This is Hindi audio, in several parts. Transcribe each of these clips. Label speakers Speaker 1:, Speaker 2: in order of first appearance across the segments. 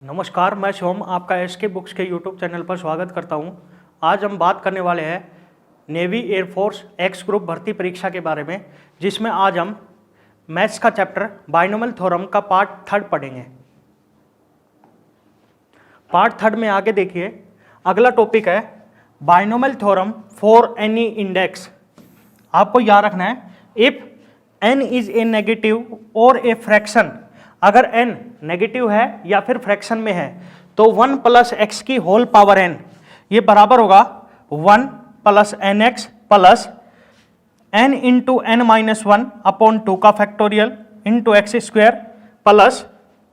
Speaker 1: नमस्कार, मैं शिवम आपका एसके बुक्स के यूट्यूब चैनल पर स्वागत करता हूं। आज हम बात करने वाले हैं नेवी एयरफोर्स एक्स ग्रुप भर्ती परीक्षा के बारे में, जिसमें आज हम मैथ्स का चैप्टर बाइनोमियल थ्योरम का पार्ट 3 पढ़ेंगे। पार्ट 3 में आगे देखिए, अगला टॉपिक है binomial theorem for any index. आपको याद रखना है, if n is a negative और ए फ्रैक्शन, अगर n नेगेटिव है या फिर फ्रैक्शन में है तो 1 प्लस एक्स की होल पावर n ये बराबर होगा 1 plus n x plus n into n minus 1 upon 2 का factorial into x square plus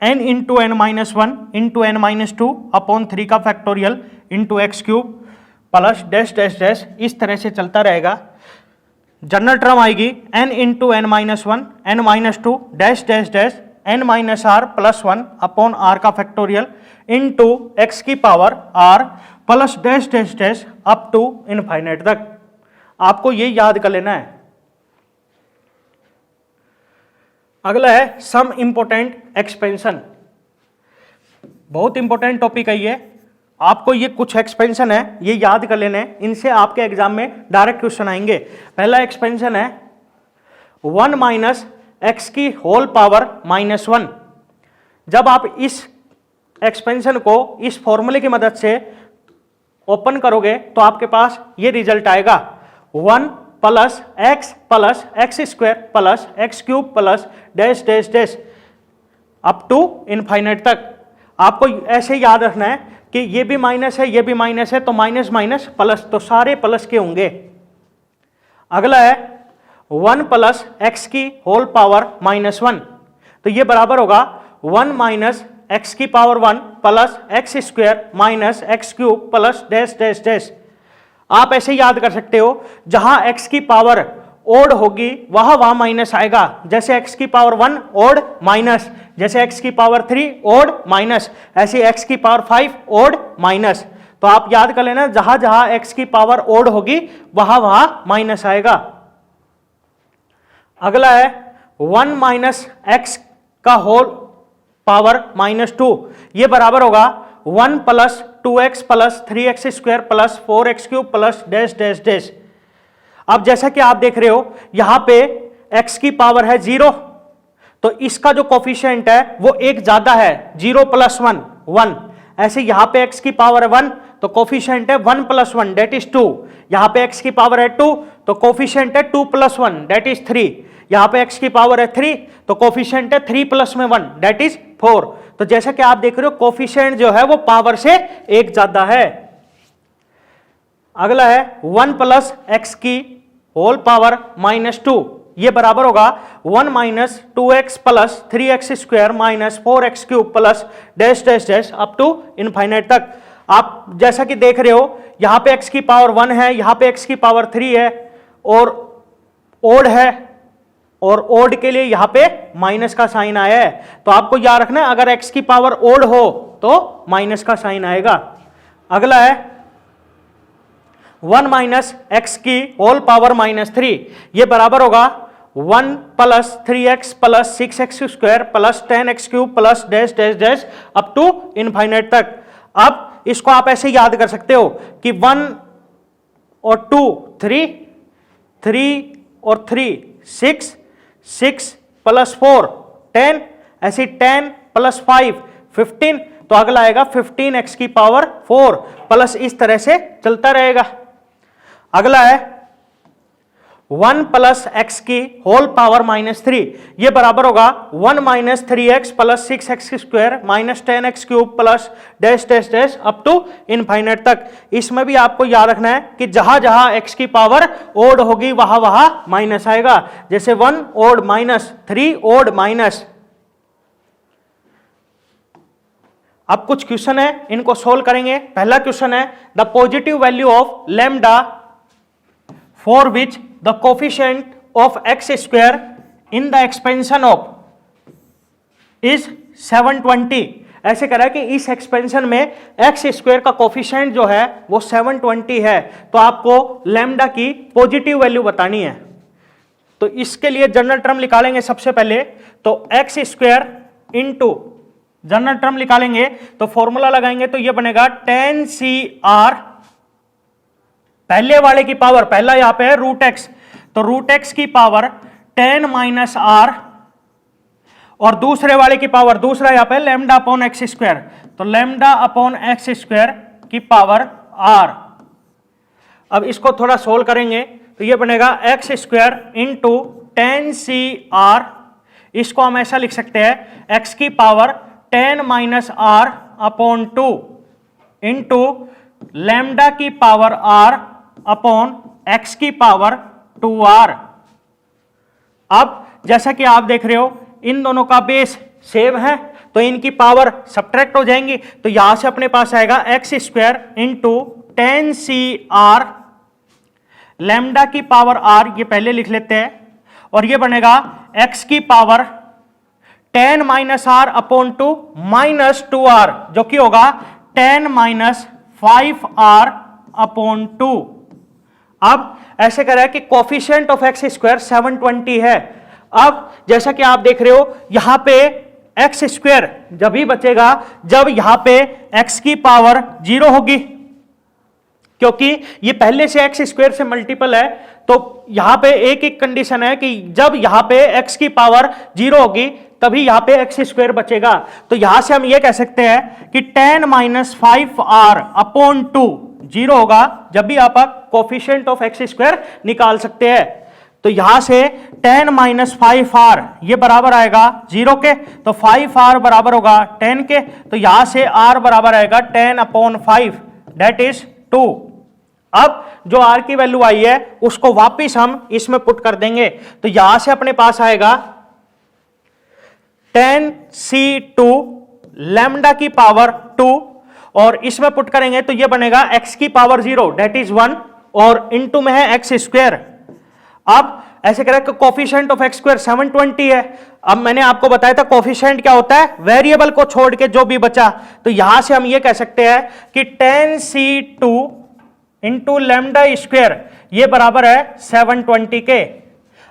Speaker 1: n into n minus 1 into n minus 2 upon 3 का factorial into x cube plus dash dash dash, इस तरह से चलता रहेगा। जनरल टर्म आएगी n into n minus 1 n minus 2 dash dash dash n minus r plus 1 upon r का फैक्टोरियल इंटू एक्स की power r plus dash dash dash up to infinite तक। आपको ये याद कर लेना है। अगला है सम इंपोर्टेंट एक्सपेंशन। बहुत इंपॉर्टेंट टॉपिक है ये। आपको ये कुछ एक्सपेंशन है ये याद कर लेने हैं, इनसे आपके एग्जाम में डायरेक्ट क्वेश्चन आएंगे। पहला एक्सपेंशन है 1 माइनस एक्स की होल पावर माइनस 1। जब आप इस एक्सपेंशन को इस फॉर्मूले की मदद से ओपन करोगे तो आपके पास ये रिजल्ट आएगा 1 plus x square plus x cube plus dash dash dash up to infinite तक। आपको ऐसे याद रखना है कि ये भी माइनस है, ये भी माइनस है, तो माइनस माइनस प्लस, तो सारे प्लस के होंगे। अगला है 1 प्लस एक्स की होल पावर माइनस 1, तो ये बराबर होगा 1 माइनस एक्स की power 1 plus x square minus x cube plus dash dash dash. आप ऐसे याद कर सकते हो, जहां एक्स की पावर ओड होगी वहां माइनस आएगा। जैसे एक्स की पावर 1 ओड माइनस, जैसे एक्स की पावर 3 ओड माइनस, ऐसे एक्स की पावर 5 ओड माइनस। तो आप याद कर लेना, जहां जहां एक्स की पावर ओड होगी वहां माइनस आएगा। अगला है 1 माइनस एक्स का होल पावर माइनस 2, ये बराबर होगा 1 plus 2x plus 3x square plus 4x cube plus dash dash dash. अब जैसा कि आप देख रहे हो यहां पे x की पावर है 0, तो इसका जो कोफिशिएंट है वो एक ज्यादा है, 0 प्लस 1 1। ऐसे यहां पे x की पावर है 1 तो कोफिशिएंट है 1 प्लस 1 डेट इज 2। यहां पे x की पावर है 2 तो कोफिशिएंट है 2 प्लस 1 डेट इज 3। यहां पे x की पावर है 3 तो कोफिशिएंट है 3 प्लस में 1 डेट इज 4। तो जैसा कि आप देख रहे हो कोफिशिएंट जो है वो पावर से एक ज्यादा है। अगला है 1 प्लस एक्स की होल पावर माइनस 2, ये बराबर होगा 1 minus 2x plus 3x square minus 4x cube plus dash dash dash up to infinite तक। आप जैसा कि देख रहे हो यहां पे x की पावर 1 है, यहां पे x की पावर 3 है और ओड है, और ओड के लिए यहां पे माइनस का साइन आया है। तो आपको याद रखना है, अगर x की पावर ओड हो तो माइनस का साइन आएगा। अगला है 1 माइनस एक्स की होल पावर माइनस 3, ये बराबर होगा 1 plus 3x plus 6x square plus 10x cube plus dash dash dash up to infinite तक। अब इसको आप ऐसे याद कर सकते हो कि 1 और 2 3, 3 और 3 6, 6 प्लस 4 10, ऐसे 10 प्लस 5 15, तो अगला आएगा 15x की पावर 4 प्लस, इस तरह से चलता रहेगा। अगला है 1 प्लस एक्स की होल पावर माइनस 3, ये बराबर होगा 1 minus 3x plus 6x square minus 10x cube plus dash dash dash up to infinite तक। इसमें भी आपको याद रखना है कि जहां जहां x की पावर ओड होगी वहां माइनस आएगा। जैसे 1 ओड माइनस, 3 ओड माइनस। अब कुछ क्वेश्चन है, इनको सोल्व करेंगे। पहला क्वेश्चन है the positive value of lambda for which the coefficient of x square in the expansion of is 720। ऐसे कह रहा है कि इस एक्सपेंशन में एक्स स्क्वायर का कोफिशिएंट जो है वो 720 है, तो आपको लैम्डा की पॉजिटिव वैल्यू बतानी है। तो इसके लिए जनरल टर्म निकालेंगे सबसे पहले, तो x square into general term निकालेंगे तो फॉर्मूला लगाएंगे तो ये बनेगा tan CR, पहले वाले की पावर, पहला यहां पे है रूट एक्स, तो रूट एक्स की पावर tan माइनस आर, और दूसरे वाले की पावर, दूसरा यहां पे लैम्डा अपॉन एक्स स्क्वायर, तो लैम्डा अपॉन एक्स स्क्वायर की पावर आर। अब इसको थोड़ा सोल्व करेंगे तो ये बनेगा x square into tan CR, इसको हम ऐसा लिख सकते हैं x की power tan minus r upon 2 into lambda की पावर r अपॉन x की पावर 2r। अब जैसा कि आप देख रहे हो इन दोनों का बेस सेम है तो इनकी पावर सब्ट्रैक्ट हो जाएंगी, तो यहां से अपने पास आएगा x square into tan CR, lambda की पावर r, ये पहले लिख लेते हैं, और ये बनेगा x की power tan minus r upon 2 minus 2r, जो कि होगा tan माइनस 5r अपॉन 2। अब ऐसे कह रहा है कि कोफिशिएंट ऑफ एक्स स्क्वायर 720 है। अब जैसा कि आप देख रहे हो यहां पे एक्स स्क्वायर जब ही बचेगा जब यहां पे x की पावर 0 होगी, क्योंकि ये पहले से एक्स स्क्वायर से मल्टीपल है, तो यहां पे एक एक कंडीशन है कि जब यहां पे x की पावर 0 होगी तभी यहां पे एक्स स्क्वायर बचेगा। तो यहां से हम ये कह सकते हैं कि tan माइनस 5r अपॉन 2 0 होगा जब भी आप कोफिशिएंट ऑफ एक्स स्क्वायर निकाल सकते हैं। तो यहां से tan माइनस 5r ये बराबर आएगा 0 के, तो 5r बराबर होगा 10 के, तो यहां से r बराबर आएगा 10 अपॉन 5 दैट इज 2। अब जो r की वैल्यू आई है उसको वापिस हम इसमें पुट कर देंगे, तो यहां से अपने पास आएगा tan C2 लैम्डा की पावर 2, और इसमें पुट करेंगे तो ये बनेगा x की पावर 0 दैट इज 1, और इनटू में है एक्स स्क्वायर। अब ऐसे करें कि कोफिशिएंट ऑफ एक्स स्क्वायर 720 है। अब मैंने आपको बताया था कोफिशिएंट क्या होता है, वेरिएबल को छोड़ के जो भी बचा, तो यहां से हम ये कह सकते हैं कि tan C2 into lambda square ये बराबर है 720 के।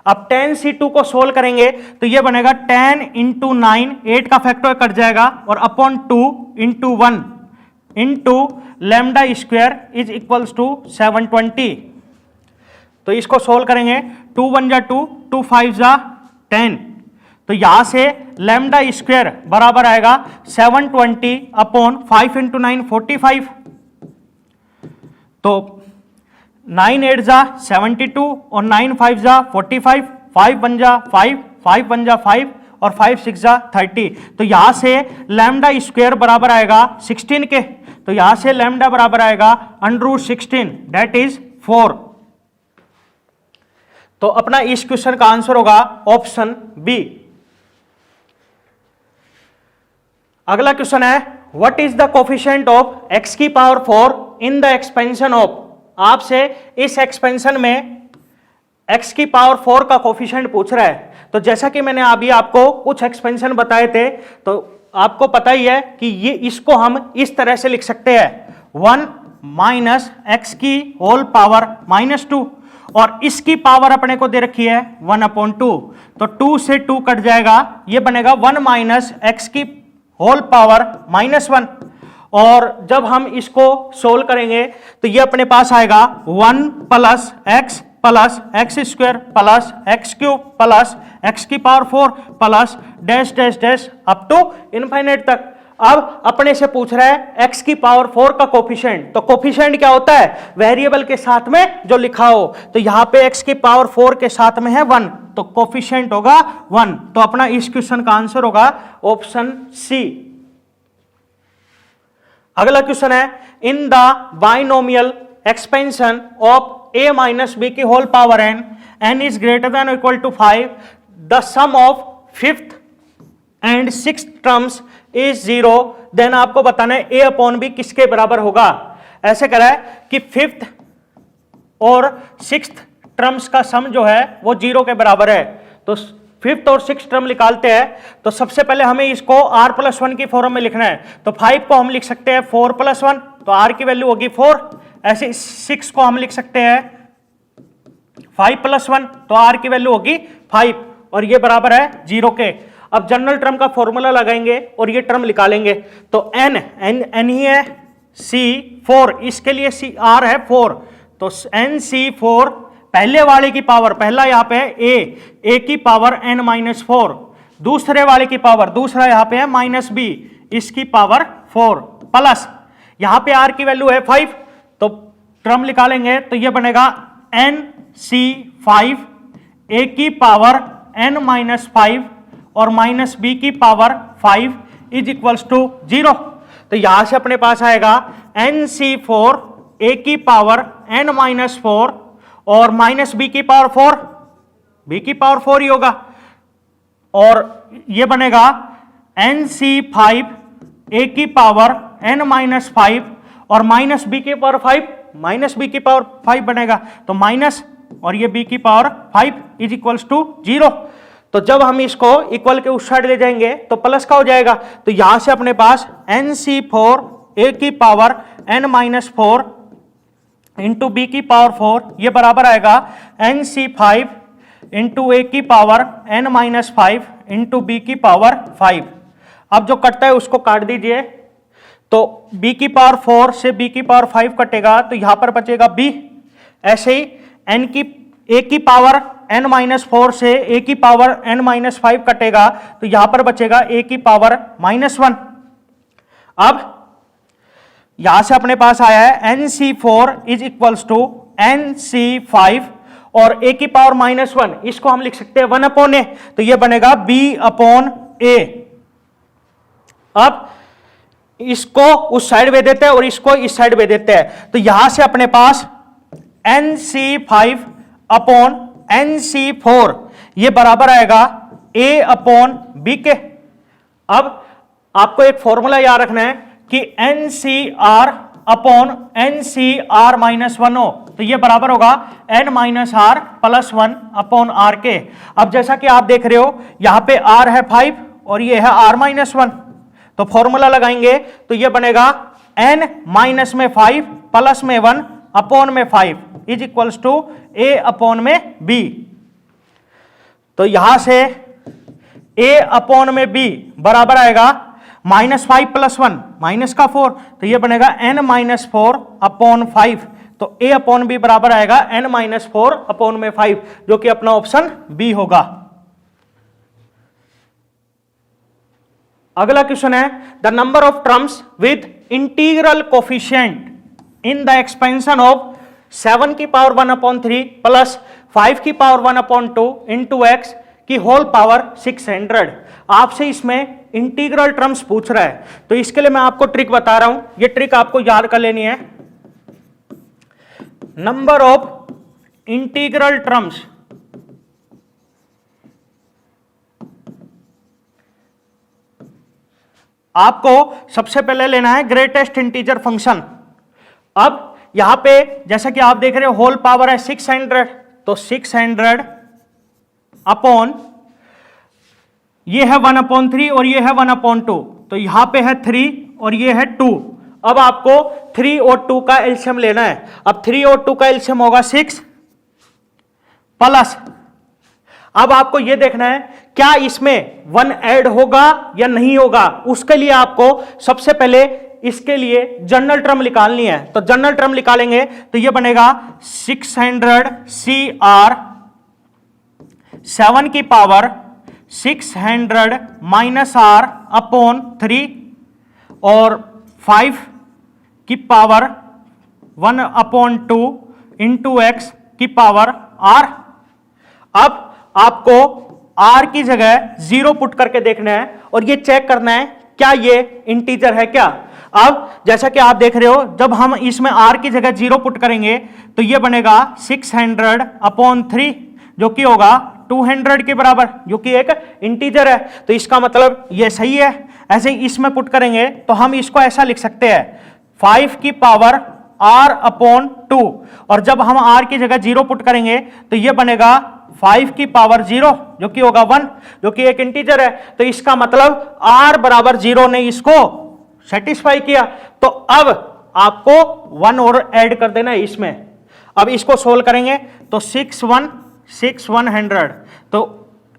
Speaker 1: अब tan C2 को सोल्व करेंगे तो ये बनेगा 10 इंटू 9, 8 का फैक्टर कट जाएगा, और upon 2 into 1 into lambda square is equals to 720। तो इसको सोल्व करेंगे 2 1 जा 2, 2 5 जा 10, तो यहां से लैम्डा स्क्वायर बराबर आएगा 720 अपॉन 5 इंटू 9 45, तो 9 8 जा 72 और 9 5 जा 45, 5 1 जा 5, 5 1 जा 5 और 5 6 जा 30, तो यहां से लैम्डा स्क्वायर बराबर आएगा 16 के, तो यहां से लैम्डा बराबर आएगा √16 दैट इज 4। तो अपना इस क्वेश्चन का आंसर होगा ऑप्शन बी। अगला क्वेश्चन है what is the coefficient of x की power 4 in the expansion of. आपसे इस एक्सपेंशन में x की पावर 4 का कोफिशिएंट पूछ रहा है। तो जैसा कि मैंने अभी आपको कुछ एक्सपेंशन बताए थे, तो आपको पता ही है कि ये इसको हम इस तरह से लिख सकते हैं 1 माइनस एक्स की होल पावर -2, और इसकी पावर अपने को दे रखी है 1/2, तो 2 से 2 कट जाएगा, ये बनेगा 1 माइनस एक्स की होल पावर -1, और जब हम इसको सोल्व करेंगे तो ये अपने पास आएगा 1 plus x square plus x cube plus x की power 4 plus dash dash dash up to infinite तक। अब अपने से पूछ रहा है x की पावर 4 का कोफिशिएंट, तो कोफिशिएंट क्या होता है, वेरिएबल के साथ में जो लिखा हो, तो यहां पे x की पावर 4 के साथ में है 1, तो कोफिशिएंट होगा 1। तो अपना इस क्वेश्चन का आंसर होगा ऑप्शन सी। अगला क्वेश्चन है in the binomial expansion of a minus B की whole power n is greater than equal to 5, the sum of 5th and 6th terms is 0, then आपको बताना है a अपॉन बी किसके बराबर होगा। ऐसे करा है कि 5th और 6th टर्म्स का सम जो है वो 0 के बराबर है, तो 5th और 6th टर्म निकालते हैं। तो सबसे पहले हमें इसको r+1 की फॉर्म में लिखना है, तो 5 को हम लिख सकते हैं 4+1, तो r की वैल्यू होगी 4। ऐसे 6 को हम लिख सकते हैं 5+1, तो r की वैल्यू होगी 5, और ये बराबर है 0 के। अब जनरल टर्म का फॉर्मूला लगाएंगे और ये टर्म निकालेंगे। तो n ही है, C4, इसके लिए R है 4, तो NC4 पहले वाले की पावर, पहला यहाँ पे है a की पावर n-4, दूसरे वाले की पावर, दूसरा यहाँ पे है -b, इसकी पावर 4, प्लस यहाँ पे r की वैल्यू है 5, तो टर्म निकालेंगे तो ये बनेगा NC5 a की पावर n-5 और -b की पावर 5 इज इक्वल्स टू 0। तो यहां से अपने पास आएगा NC4 a की पावर n-4 और -b की पावर 4, b की पावर 4 ही होगा, और ये बनेगा NC5 a की पावर n-5 और -b की पावर 5, -b की पावर 5 बनेगा, तो माइनस और ये b की पावर 5 इज इक्वल्स टू 0। तो जब हम इसको इक्वल के उस साइड ले जाएंगे तो प्लस का हो जाएगा, तो यहां से अपने पास NC4 a की पावर n-4 इंटू b की पावर 4 ये बराबर आएगा NC5 इंटू a की पावर n-5 इंटू b की पावर 5। अब जो कटता है उसको काट दीजिए, तो b की पावर 4 से b की पावर 5 कटेगा, तो यहां पर बचेगा b। ऐसे ही a की पावर n-4 से a की पावर n-5 कटेगा, तो यहां पर बचेगा a की पावर -1। अब यहां से अपने पास आया है NC4 is equals to NC5 और a की पावर -1, इसको हम लिख सकते हैं 1/a, तो ये बनेगा b/a। अब इसको उस साइड में देते हैं और इसको इस साइड में देते हैं, तो यहां से अपने पास NC5 अपॉन NC4 ये बराबर आएगा a/b के। अब आपको एक फॉर्मूला याद रखना है कि NCR अपॉन NCR-1 हो, तो ये बराबर होगा n-r + 1 अपॉन r के। अब जैसा कि आप देख रहे हो यहां पे r है 5 और ये है r-1, तो फॉर्मूला लगाएंगे तो ये बनेगा n माइनस में 5 प्लस में 1 अपॉन में 5 is equals to a upon में b। तो यहां से a अपॉन में b बराबर आएगा -5 + 1 माइनस का 4, तो ये बनेगा n-4 अपॉन 5, तो a अपॉन b बराबर आएगा n-4 अपॉन में 5, जो कि अपना ऑप्शन b होगा। अगला क्वेश्चन है the number of terms with integral coefficient in the expansion of 7 की पावर 1/3 प्लस 5 की पावर 1/2 इंटू एक्स की होल पावर 600। आपसे इसमें इंटीग्रल टर्म्स पूछ रहा है, तो इसके लिए मैं आपको ट्रिक बता रहा हूं, ये ट्रिक आपको याद कर लेनी है। नंबर ऑफ इंटीग्रल टर्म्स आपको सबसे पहले लेना है ग्रेटेस्ट इंटीजर फंक्शन। अब यहां पे जैसा कि आप देख रहे हो होल पावर है 600, तो 600 अपॉन ये है 1/3 और ये है 1/2, तो यहां पे है 3 और ये है 2। अब आपको 3 और 2 का एलसीएम लेना है। अब 3 और 2 का एलसीएम होगा 6 प्लस, अब आपको यह देखना है क्या इसमें 1 ऐड होगा या नहीं होगा। उसके लिए आपको सबसे पहले इसके लिए जनरल टर्म निकालनी है, तो जनरल टर्म निकालेंगे तो यह बनेगा 600 CR 7 की पावर 600 -r अपॉन 3 और 5 की पावर 1/2 इंटू एक्स की पावर r। अब आपको r की जगह 0 पुट करके देखना है और ये चेक करना है क्या ये इंटीजर है क्या। अब जैसा कि आप देख रहे हो जब हम इसमें r की जगह 0 पुट करेंगे तो ये बनेगा 600/3 जो कि होगा 200 के बराबर, जो कि एक इंटीजर है, तो इसका मतलब ये सही है। ऐसे ही इसमें पुट करेंगे तो हम इसको ऐसा लिख सकते हैं 5 की पावर r/2, और जब हम r की जगह 0 पुट करेंगे तो ये बनेगा 5 की पावर 0 जो कि होगा 1, जो कि एक इंटीजर है, तो इसका मतलब r बराबर 0 ने इसको सेटिस्फाई किया। तो अब आपको 1 और ऐड कर देना है इसमें। अब इसको सोल्व करेंगे तो 6 100, तो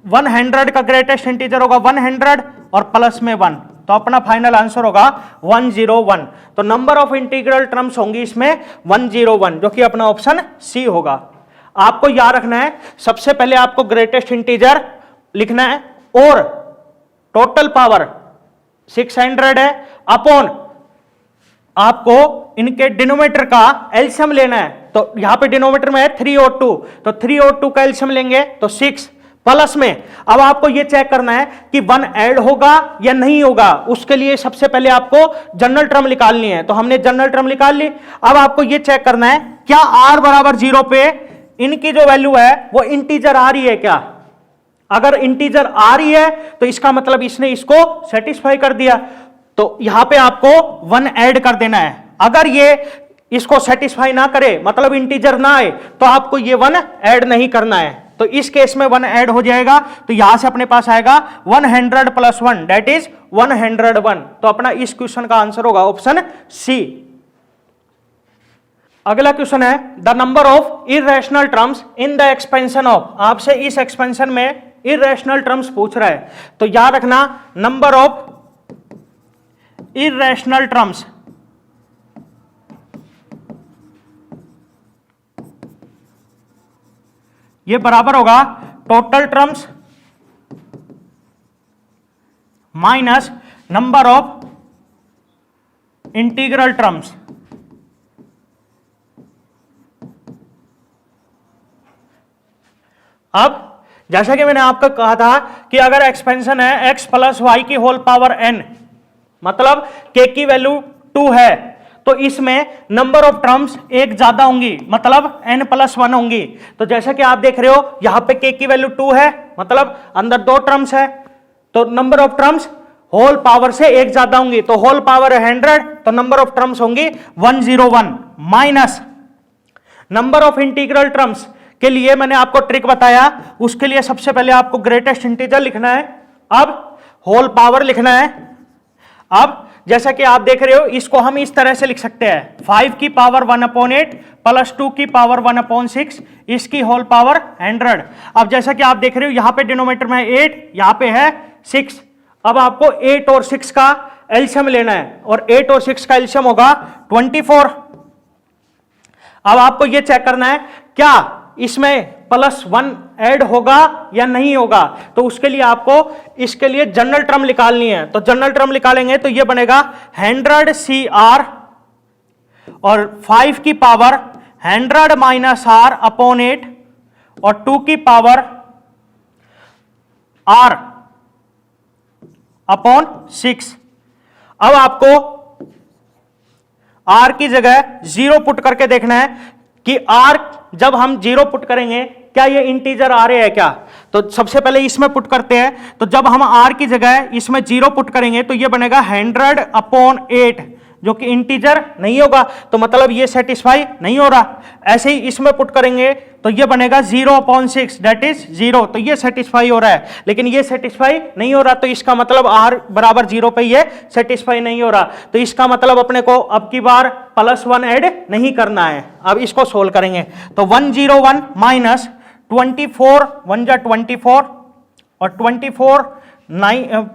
Speaker 1: 100 का ग्रेटेस्ट इंटीजर होगा 100 और प्लस में 1, तो अपना फाइनल आंसर होगा 101। तो नंबर ऑफ इंटीग्रल टर्म्स होंगी इसमें 101, जो कि अपना ऑप्शन सी होगा। आपको याद रखना है, सबसे पहले आपको ग्रेटेस्ट इंटीजर लिखना है और टोटल पावर 600 है अपॉन आपको इनके डिनोमिनेटर का एलसीएम लेना है। तो यहां पे डिनोमिनेटर में है 3 और 2, तो 3 और 2 का एलसीएम लेंगे तो 6 प्लस में अब आपको यह चेक करना है कि 1 ऐड होगा या नहीं होगा। उसके लिए सबसे पहले आपको जनरल टर्म निकालनी है, तो हमने जनरल टर्म निकाल ली। अब आपको यह चेक करना है क्या r बराबर 0 पे इनकी जो वैल्यू है वो इंटीजर आ रही है क्या। अगर इंटीजर आ रही है तो इसका मतलब इसने इसको सेटिस्फाई कर दिया, तो यहां पे आपको 1 ऐड कर देना है। अगर ये इसको सेटिस्फाई ना करे, मतलब इंटीजर ना आए, तो आपको ये 1 ऐड नहीं करना है। तो इस केस में 1 ऐड हो जाएगा, तो यहां से अपने पास आएगा 100 प्लस 1 दैट इज 101। तो अपना इस क्वेश्चन का आंसर होगा ऑप्शन सी। अगला क्वेश्चन है the number of irrational terms in the expansion of. आपसे इस एक्सपेंशन में इररेशनल टर्म्स पूछ रहा है, तो याद रखना नंबर ऑफ इररेशनल टर्म्स ये बराबर होगा total terms minus number of integral terms. अब जैसा कि मैंने आपको कहा था कि अगर एक्सपेंशन है x प्लस वाई की होल पावर n, मतलब k की वैल्यू 2 है, तो इसमें नंबर ऑफ टर्म्स एक ज्यादा होंगी, मतलब n प्लस 1 होंगी। तो जैसा कि आप देख रहे हो यहां पे k की वैल्यू 2 है, मतलब अंदर 2 टर्म्स है, तो number of terms whole power से एक ज्यादा होंगी। तो होल पावर है 100, तो नंबर ऑफ टर्म्स होंगी 101 minus number of integral terms के लिए मैंने आपको ट्रिक बताया। उसके लिए सबसे पहले आपको ग्रेटेस्ट इंटीजर लिखना है, अब होल पावर लिखना है। अब जैसा कि आप देख रहे हो इसको हम इस तरह से लिख सकते हैं 5 की पावर 1/8 प्लस 2 की पावर 1/6 इसकी होल पावर 100। अब जैसा कि आप देख रहे हो यहां पे डिनोमिनेटर में 8, यहां पे है 6। अब आपको 8 और 6 का एलसीएम लेना है, और 8 और 6 का एलसीएम होगा 24। अब आपको यह चेक करना है क्या इसमें प्लस 1 ऐड होगा या नहीं होगा। तो उसके लिए आपको इसके लिए जनरल टर्म निकालनी है, तो जनरल टर्म निकालेंगे तो यह बनेगा 100 CR और 5 की पावर 100 माइनस R अपॉन 8 और 2 की पावर R अपॉन 6। अब आपको R की जगह 0 पुट करके देखना है कि R जब हम 0 पुट करेंगे क्या ये इंटीजर आ रहे हैं क्या। तो सबसे पहले इसमें पुट करते हैं, तो जब हम R की जगह इसमें 0 पुट करेंगे तो ये बनेगा 100 अपॉन 8 जो कि इंटीजर नहीं होगा, तो मतलब ये सेटिस्फाई नहीं हो रहा। ऐसे ही इसमें पुट करेंगे तो ये बनेगा 0/6 दैट इज 0, तो ये सेटिस्फाई हो रहा है, लेकिन ये सेटिस्फाई नहीं हो रहा, तो इसका मतलब R बराबर 0 पे ये सेटिस्फाई नहीं हो रहा। तो इसका मतलब अपने को अब की बार प्लस 1 ऐड नहीं करना है। अब इसको सोल्व करेंगे तो 101 माइनस 24 1 जा 24 और 24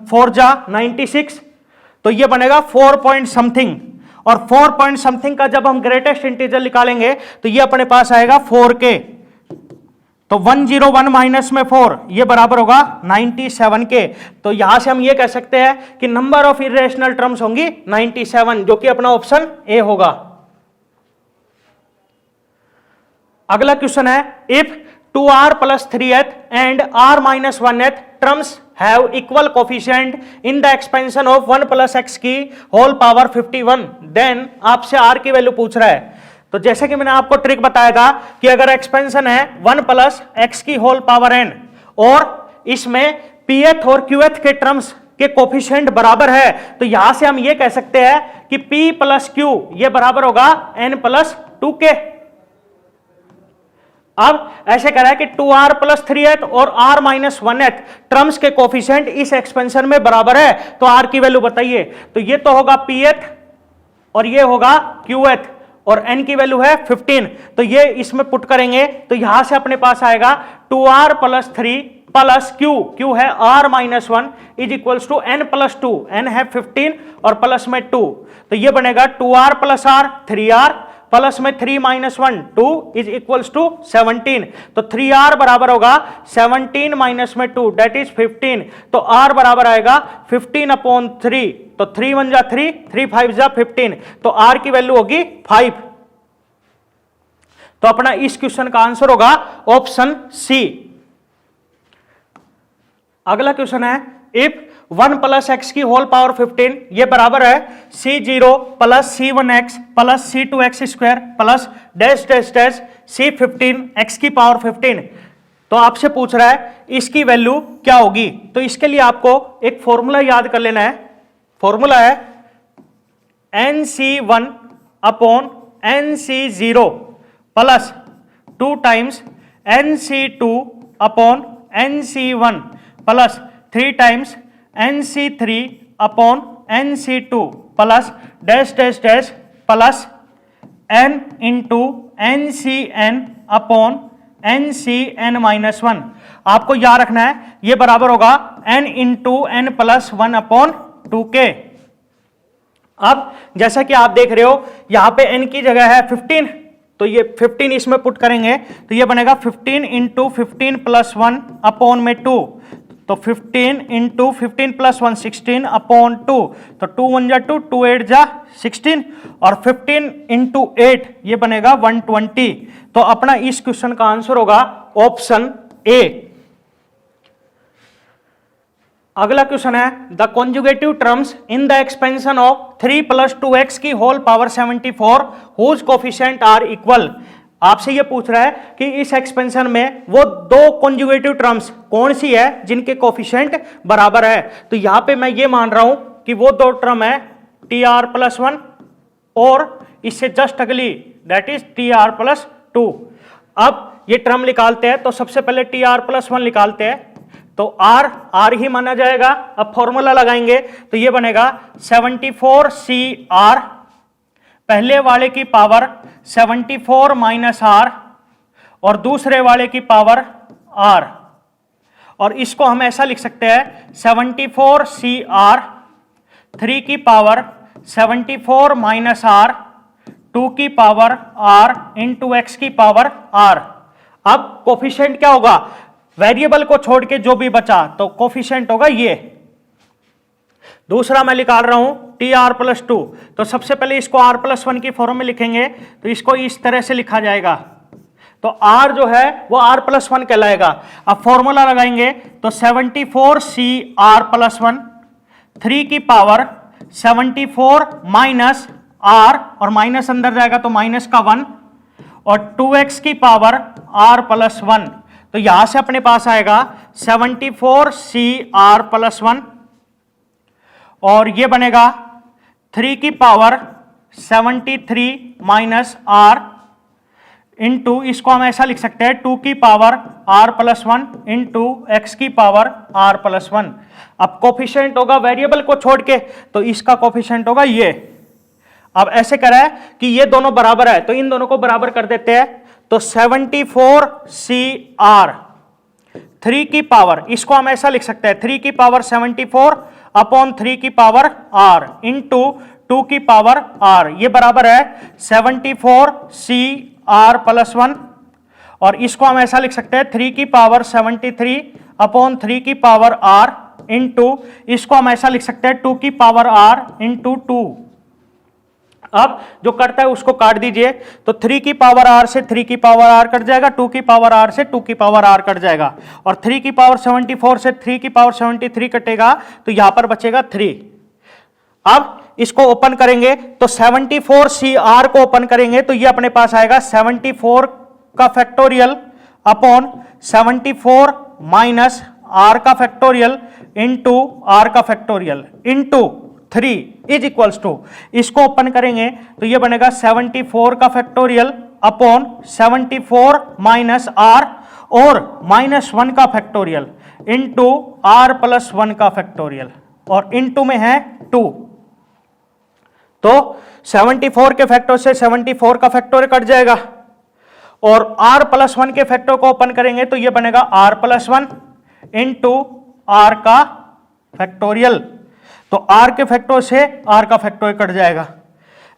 Speaker 1: 4 जा 96, तो ये बनेगा 4 पॉइंट समथिंग, और 4 पॉइंट समथिंग का जब हम ग्रेटेस्ट इंटीजर निकालेंगे तो ये अपने पास आएगा 4k। तो 101 माइनस में 4 ये बराबर होगा 97k। तो यहां से हम ये कह सकते हैं कि नंबर ऑफ इरेशनल टर्म्स होंगी 97, जो कि अपना ऑप्शन ए होगा। अगला क्वेश्चन है if 2r plus 3h and r minus 1h terms have equal coefficient in the expansion of 1 plus x की whole power 51, then आपसे r की वैल्यू पूछ रहा है। तो जैसे कि मैंने आपको ट्रिक बताया था कि अगर एक्सपेंशन है 1 प्लस x की होल पावर n और इसमें pth और qth के टर्म्स के कोफिशिएंट बराबर है, तो यहां से हम ये कह सकते हैं कि p प्लस q ये बराबर होगा n प्लस 2k। अब ऐसे कह रहा है कि 2r प्लस 3h और r माइनस 1h टर्म्स के कोफिशिएंट इस एक्सपेंशन में बराबर है, तो r की वैल्यू बताइए। तो ये तो होगा pth और ये होगा qth और n की वैल्यू है 15, तो ये इसमें पुट करेंगे तो यहां से अपने पास आएगा 2r प्लस 3 प्लस क्यू है r-1 is equals to n plus 2, n है 15 और प्लस में 2, तो ये बनेगा 2r plus r 3r plus में 3 माइनस 1 2 इज इक्वल्स टू 17, तो 3r बराबर होगा 17 माइनस में 2 दैट इज 15, तो r बराबर आएगा 15/3, तो 3 1 जा 3, 3 5 जा 15, तो r की वैल्यू होगी 5। तो अपना इस क्वेश्चन का आंसर होगा ऑप्शन सी। अगला क्वेश्चन है इफ 1 प्लस एक्स की होल पावर 15 ये बराबर है c0 plus c1x plus c2x square plus dash dash dash c15 x की पावर 15, तो आपसे पूछ रहा है इसकी वैल्यू क्या होगी। तो इसके लिए आपको एक फॉर्मूला याद कर लेना है, फॉर्मूला है nc1 upon nc0 plus 2 times nc2 upon nc1 plus 3 times nc3 upon nc2 plus dash dash dash plus n into ncn upon ncn minus 1। आपको याद रखना है ये बराबर होगा n into n plus 1 upon 2k। अब जैसा कि आप देख रहे हो यहां पे n की जगह है 15, तो ये 15 इसमें पुट करेंगे तो ये बनेगा 15 इंटू 15 प्लस 1 अपॉन में 2, तो 15 इंटू 15 प्लस 1 16 अपॉन 2, तो 2 1 जा 2, 2 8 जा 16 और 15 इंटू 8 ये बनेगा 120, तो अपना इस क्वेश्चन का आंसर होगा ऑप्शन ए। अगला क्वेश्चन है the conjugative terms in the expansion of 3 plus 2x की whole power 74 whose coefficient are equal. आपसे ये पूछ रहा है कि इस एक्सपेंशन में वो दो कॉन्जुगेटिव टर्म्स कौन सी है जिनके कोफिशिएंट बराबर है। तो यहां पे मैं ये मान रहा हूं कि वो दो टर्म है tr प्लस 1 और इससे जस्ट अगली दैट इज tr प्लस 2। अब ये टर्म निकालते हैं तो सबसे पहले tr प्लस 1 निकालते हैं, तो r ही माना जाएगा। अब फॉर्मूला लगाएंगे तो ये बनेगा 74cr, पहले वाले की पावर 74 माइनस r और दूसरे वाले की पावर r, और इसको हम ऐसा लिख सकते हैं 74cr 3 की पावर 74 माइनस r 2 की पावर r इंटू एक्स की पावर r। अब कोफिशिएंट क्या होगा, वेरिएबल को छोड़ के जो भी बचा तो कोफिशिएंट होगा ये। दूसरा मैं निकाल रहा हूं tr प्लस 2, तो सबसे पहले इसको r प्लस 1 की फॉर्म में लिखेंगे तो इसको इस तरह से लिखा जाएगा, तो r जो है वो r प्लस 1 कहलाएगा। अब फॉर्मूला लगाएंगे तो 74cr प्लस 1 3 की पावर 74 माइनस r और माइनस अंदर जाएगा तो माइनस का 1 और 2x की पावर r प्लस 1, तो यहां से अपने पास आएगा 74cr प्लस 1 और ये बनेगा 3 की पावर 73 माइनस r इंटू इसको हम ऐसा लिख सकते हैं 2 की power r plus 1 into x की पावर r प्लस 1। अब कोफिशिएंट होगा वेरिएबल को छोड़ के तो इसका कोफिशिएंट होगा ये। अब ऐसे करा है कि ये दोनों बराबर है तो इन दोनों को बराबर कर देते हैं, तो 74cr 3 की पावर इसको हम ऐसा लिख सकते हैं 3 की पावर 74 अपॉन 3 की पावर r इंटू 2 की पावर r, ये बराबर है 74cr प्लस 1 और इसको हम ऐसा लिख सकते हैं 3 की पावर 73 अपॉन 3 की पावर r इंटू इसको हम ऐसा लिख सकते हैं 2 की पावर r इंटू 2। अब जो करता है उसको काट दीजिए, तो 3 की पावर r से 3 की पावर r कट जाएगा, 2 की पावर r से 2 की पावर r कट जाएगा और 3 की पावर 74 से 3 की पावर 73 कटेगा तो यहां पर बचेगा 3। अब इसको ओपन करेंगे तो 74cr को ओपन करेंगे तो ये अपने पास आएगा 74 का फैक्टोरियल अपॉन 74 माइनस r का फैक्टोरियल इंटू r का factorial into 3 is equals to, इसको ओपन करेंगे तो ये बनेगा 74 का फैक्टोरियल अपॉन 74 माइनस r और माइनस 1 का फैक्टोरियल इंटू r प्लस 1 का फैक्टोरियल और इंटू में है 2। तो 74 के फैक्टर से 74 का फैक्टोरियल कट जाएगा और r प्लस 1 के फैक्टर को ओपन करेंगे तो ये बनेगा r प्लस 1 इंटू आर का फैक्टोरियल। तो आर के फैक्टर से आर का फैक्टोरियल कट जाएगा।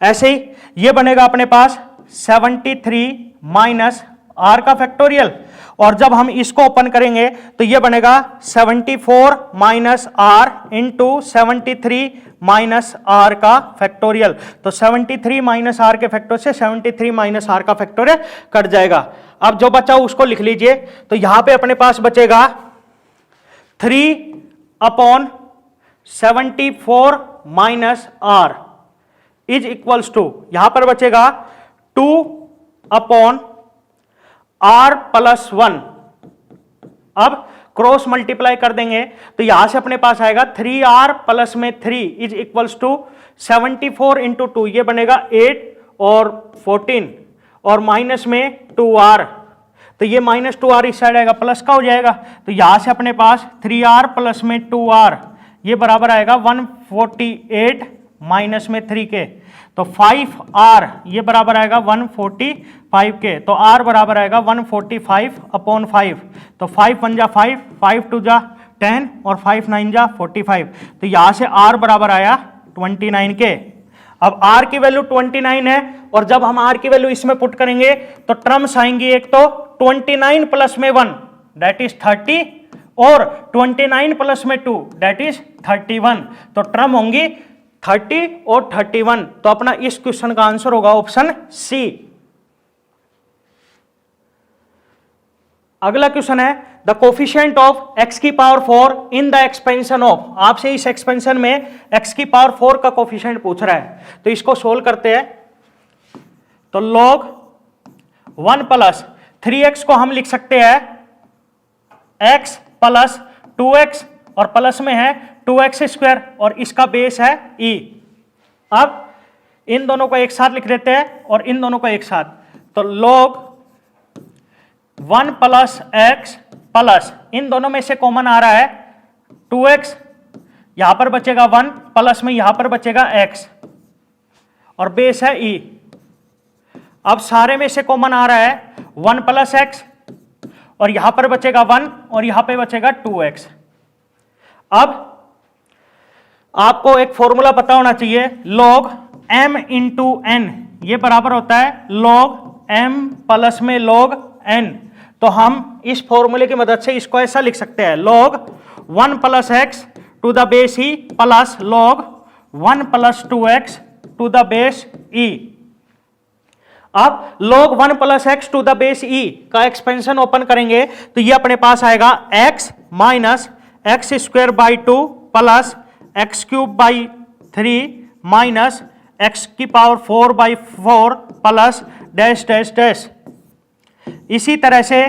Speaker 1: ऐसे ही ये बनेगा अपने पास 73 माइनस आर का फैक्टोरियल, और जब हम इसको ओपन करेंगे तो ये बनेगा 74 minus r into 73 minus r का फैक्टोरियल। तो 73 माइनस आर के फैक्टर से 73 माइनस आर का फैक्टोरियल कट जाएगा। अब जो बचा उसको लिख लीजिए। तो यहां पे अपने पास बचेगा 3/74 minus r is equals to, यहां पर बचेगा 2/r+1। अब क्रॉस मल्टीप्लाई कर देंगे तो यहां से अपने पास आएगा 3r प्लस में 3 इज इक्वल्स टू 74 इंटू 2, ये बनेगा 8 और 14 और माइनस में 2r, तो ये माइनस 2r इस साइड आएगा, प्लस का हो जाएगा। तो यहां से अपने पास 3r प्लस में 2r ये बराबर आएगा 148 माइनस में 3 के, तो 5r ये बराबर आएगा 145 के। तो r बराबर आएगा 145/5। तो 5 1 जा 5, 5 2 जा 10 और 5 9 जा 45। तो यहां से r बराबर आया 29 के। अब r की वैल्यू 29 है, और जब हम r की वैल्यू इसमें पुट करेंगे तो टर्म्स आएंगी, एक तो 29 प्लस में 1 दैट इज 30 और 29 प्लस में 2 दैट इज 31। तो टर्म होंगी 30 और 31। तो अपना इस क्वेश्चन का आंसर होगा ऑप्शन सी। अगला क्वेश्चन है द कोफिशिएंट ऑफ x की power 4 in the expansion of. आपसे इस एक्सपेंशन में x की पावर 4 का कोफिशिएंट पूछ रहा है, तो इसको सोल्व करते हैं। तो log 1 प्लस 3x को हम लिख सकते हैं x प्लस 2x और प्लस में है 2x स्क्वायर और इसका बेस है e। अब इन दोनों को एक साथ लिख देते हैं और इन दोनों को एक साथ, तो log 1 प्लस x प्लस इन दोनों में से कॉमन आ रहा है 2x, यहां पर बचेगा 1 प्लस में यहां पर बचेगा x और बेस है e। अब सारे में से कॉमन आ रहा है 1 प्लस x और यहां पर बचेगा 1 और यहां पे बचेगा 2x। अब आपको एक फॉर्मूला पता होना चाहिए, log m इंटू n ये बराबर होता है log m प्लस में log n। तो हम इस फॉर्मूले की मदद से इसको ऐसा लिख सकते हैं log 1 plus x to the base e plus log 1 plus 2x to the base e। अब log 1 plus x to the base e का एक्सपेंशन ओपन करेंगे तो ये अपने पास आएगा x minus X square by 2 plus x cube by 3 minus x की power 4/4 plus dash dash dash. इसी तरह से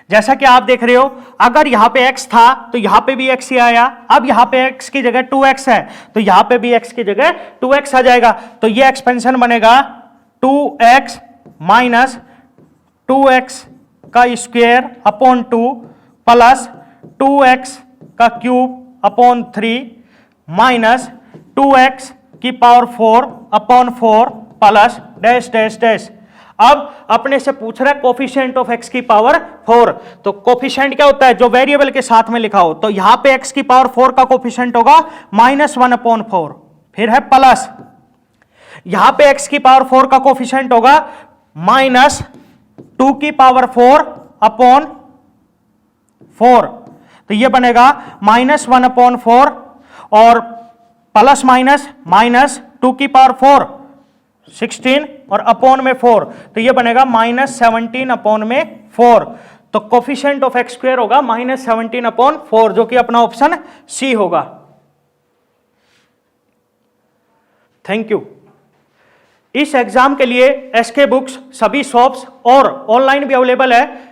Speaker 1: जैसा कि आप देख रहे हो, अगर यहां पे x था तो यहां पे भी x ही आया। अब यहां पे x की जगह 2x है तो यहां पे भी x की जगह 2x आ जाएगा। तो ये एक्सपेंशन बनेगा 2x माइनस 2x का स्क्वायर अपॉन 2 प्लस 2x का क्यूब अपॉन 3 माइनस 2x की power 4 upon 4 plus dash dash dash. अब अपने से पूछ रहा है कोफिशिएंट ऑफ x की पावर 4। तो कोफिशिएंट क्या होता है, जो वेरिएबल के साथ में लिखा हो। तो यहां पे x की पावर 4 का कोफिशिएंट होगा -1/4, फिर है प्लस यहां पे x की पावर 4 का कोफिशिएंट होगा -2 की पावर 4 अपॉन 4। तो ये बनेगा -1/4 और प्लस माइनस 2 की पावर 4 16 और अपॉन में 4, तो ये बनेगा -17/4। तो कोफिशिएंट ऑफ x स्क्वायर होगा -17/4, जो कि अपना ऑप्शन सी होगा। Thank you. इस एग्जाम के लिए एसके बुक्स सभी शॉप्स और ऑनलाइन भी अवेलेबल है।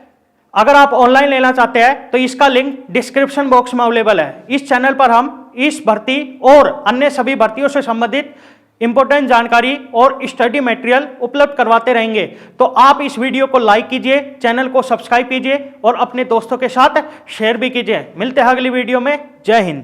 Speaker 1: अगर आप ऑनलाइन लेना चाहते हैं तो इसका लिंक डिस्क्रिप्शन बॉक्स में अवेलेबल है। इस चैनल पर हम इस भर्ती और अन्य सभी भर्तियों से संबंधित इंपॉर्टेंट जानकारी और स्टडी मटेरियल उपलब्ध करवाते रहेंगे। तो आप इस वीडियो को लाइक कीजिए, चैनल को सब्सक्राइब कीजिए और अपने दोस्तों के साथ शेयर भी कीजिए। मिलते हैं अगली वीडियो में। जय हिंद।